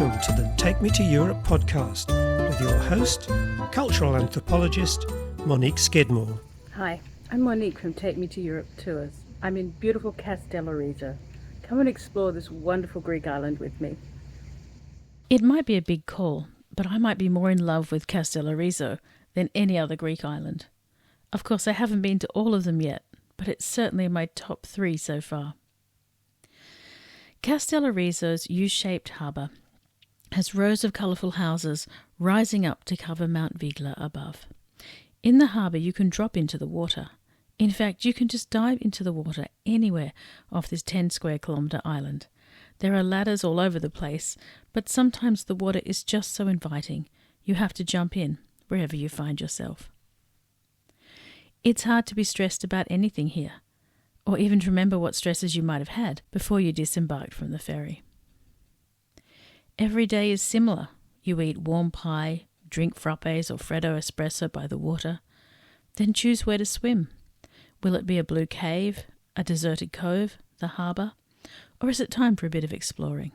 Welcome to the Take Me to Europe podcast with your host, cultural anthropologist Monique Skidmore. Hi, I'm Monique from Take Me to Europe Tours. I'm in beautiful Kastellorizo. Come and explore this wonderful Greek island with me. It might be a big call, but I might be more in love with Kastellorizo than any other Greek island. Of course, I haven't been to all of them yet, but it's certainly in my top 3 so far. Kastellorizo's U-shaped harbour has rows of colourful houses rising up to cover Mount Vigla above. In the harbour you can drop into the water. In fact, you can just dive into the water anywhere off this 10 square kilometre island. There are ladders all over the place, but sometimes the water is just so inviting you have to jump in wherever you find yourself. It's hard to be stressed about anything here, or even to remember what stresses you might have had before you disembarked from the ferry. Every day is similar. You eat warm pie, drink frappes or freddo espresso by the water, then choose where to swim. Will it be a blue cave, a deserted cove, the harbour, or is it time for a bit of exploring?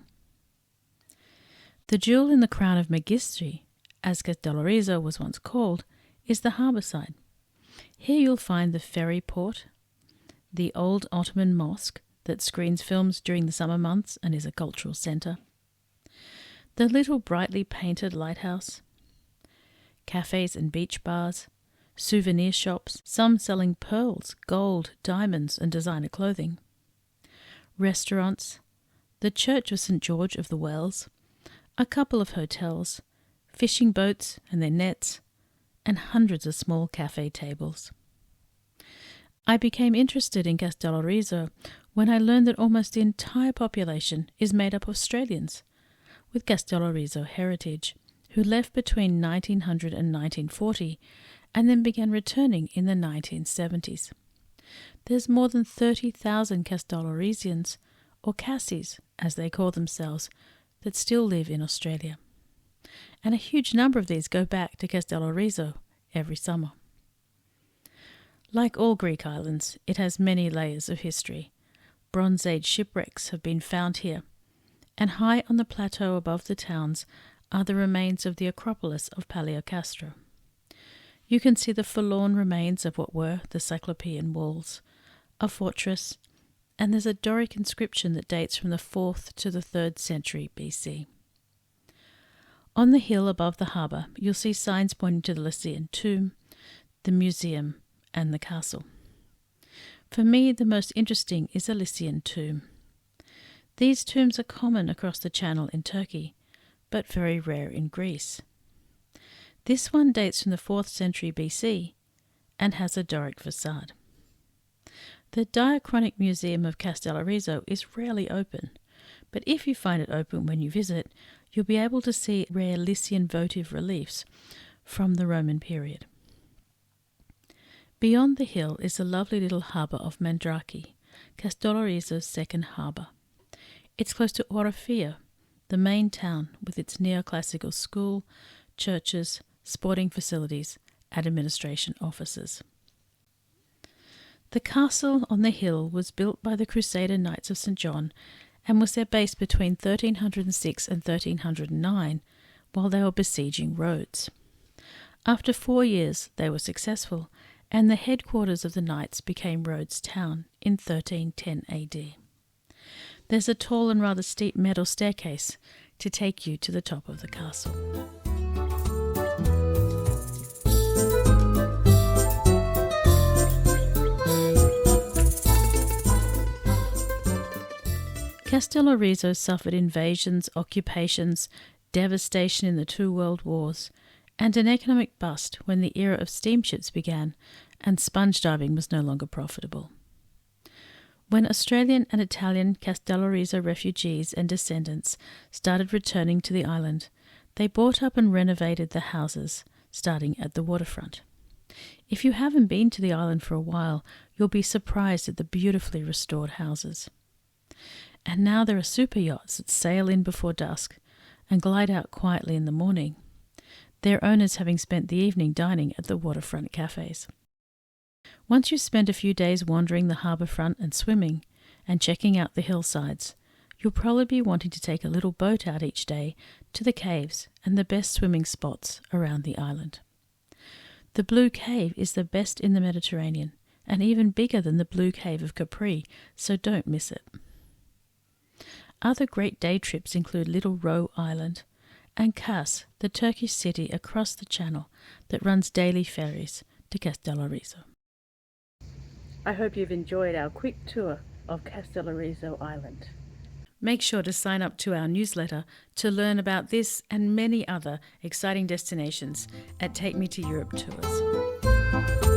The jewel in the crown of Magistri, as Kastellorizo was once called, is the harbour side. Here you'll find the ferry port, the old Ottoman mosque that screens films during the summer months and is a cultural centre, the little brightly painted lighthouse, cafes and beach bars, souvenir shops, some selling pearls, gold, diamonds and designer clothing, restaurants, the Church of St. George of the Wells, a couple of hotels, fishing boats and their nets, and hundreds of small cafe tables. I became interested in Kastellorizo when I learned that almost the entire population is made up of Australians, with Kastellorizo heritage, who left between 1900 and 1940 and then began returning in the 1970s. There's more than 30,000 Kastellorizians, or Cassis as they call themselves, that still live in Australia. And a huge number of these go back to Kastellorizo every summer. Like all Greek islands, it has many layers of history. Bronze Age shipwrecks have been found here, and high on the plateau above the towns are the remains of the Acropolis of Paleocastro. You can see the forlorn remains of what were the Cyclopean walls, a fortress, and there's a Doric inscription that dates from the 4th to the 3rd century BC. On the hill above the harbour, you'll see signs pointing to the Lycian tomb, the museum, and the castle. For me, the most interesting is a Lycian tomb. These tombs are common across the Channel in Turkey, but very rare in Greece. This one dates from the 4th century BC and has a Doric facade. The Diachronic Museum of Kastellorizo is rarely open, but if you find it open when you visit, you'll be able to see rare Lycian votive reliefs from the Roman period. Beyond the hill is the lovely little harbour of Mandraki, Kastellorizo's second harbour. It's close to Orofia, the main town with its neoclassical school, churches, sporting facilities, and administration offices. The castle on the hill was built by the Crusader Knights of St. John and was their base between 1306 and 1309 while they were besieging Rhodes. After 4 years they were successful, and the headquarters of the knights became Rhodes town in 1310 AD. There's a tall and rather steep metal staircase to take you to the top of the castle. Kastellorizo suffered invasions, occupations, devastation in the 2 world wars, and an economic bust when the era of steamships began and sponge diving was no longer profitable. When Australian and Italian Kastellorizo refugees and descendants started returning to the island, they bought up and renovated the houses, starting at the waterfront. If you haven't been to the island for a while, you'll be surprised at the beautifully restored houses. And now there are super yachts that sail in before dusk and glide out quietly in the morning, their owners having spent the evening dining at the waterfront cafes. Once you've spent a few days wandering the harbour front and swimming and checking out the hillsides, You'll probably be wanting to take a little boat out each day to the caves and the best swimming spots around the island. The Blue Cave is the best in the Mediterranean and even bigger than the Blue Cave of Capri, so don't miss it. Other great day trips include Little Roe Island and Kars, the Turkish city across the channel that runs daily ferries to Kastellorizo. I hope you've enjoyed our quick tour of Kastellorizo Island. Make sure to sign up to our newsletter to learn about this and many other exciting destinations at Take Me to Europe Tours.